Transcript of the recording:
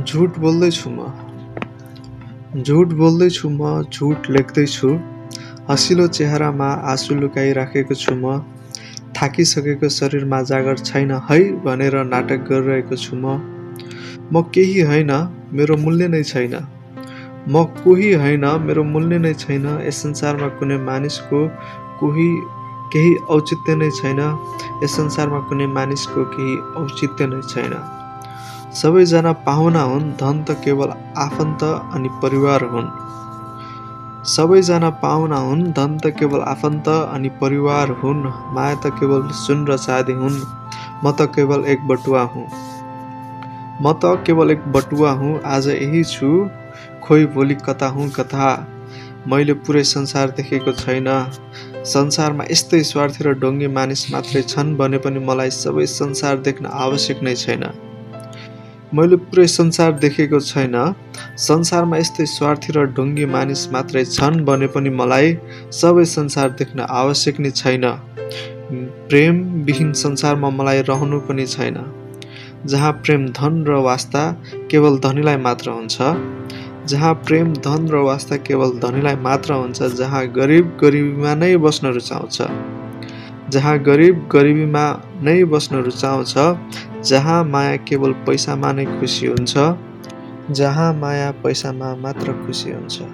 झुट बोल्दैछु म झुट बोल्दैछु म झुट लेख्दैछु हँसिलो चेहरामा आँसु लुकाइराखेको छु थाकिसकेको शरीरमा जागर छैन है भनेर नाटक गरिरहेको छु म केही होइन मेरो मूल्य नै छैन म कोही होइन मेरो मूल्य नै छैन यस संसारमा कुनै मानिसको केही औचित्य नै छैन यस संसारमा कुनै मानिसको केही औचित्य नै छैन सबैजना पाहुना हुन् धन त केवल आफन्त अनि परिवार हुन् सबैजना पाहुना हुन् धन त केवल आफन्त अनि परिवार हुन् माया त केवल सुन र चाँदी हुन् म त केवल एक बटुवा हुँ आज यही छु खोइ भोलि कता हुँ कता मैले पुरै संसार देखेको छैन संसारमा यस्तै स्वार्थी र ढोंगी मानिस मात्रै छन् भने पनि मलाई सबै संसार देख्न आवश्यक नै छैन मैले पुरै संसार देखेको छैन संसारमा यस्तै स्वार्थी र ढोंगी मानिस मात्रै छन् भने पनि मलाई सबै संसार देख्न आवश्यक नै छैन प्रेम विहीन संसारमा मलाई रहनु पनि छैन जहाँ प्रेम धन र वास्ता केवल धनीलाई मात्र हुन्छ जहाँ प्रेम धन र वास्ता केवल धनीलाई मात्र हुन्छ जहाँ गरिब गरिबीमा नै बस्न रुचाउँछ जहाँ माया केवल पैसामा नै खुसी हुन्छ जहाँ माया पैसामा मात्र खुसी हुन्छ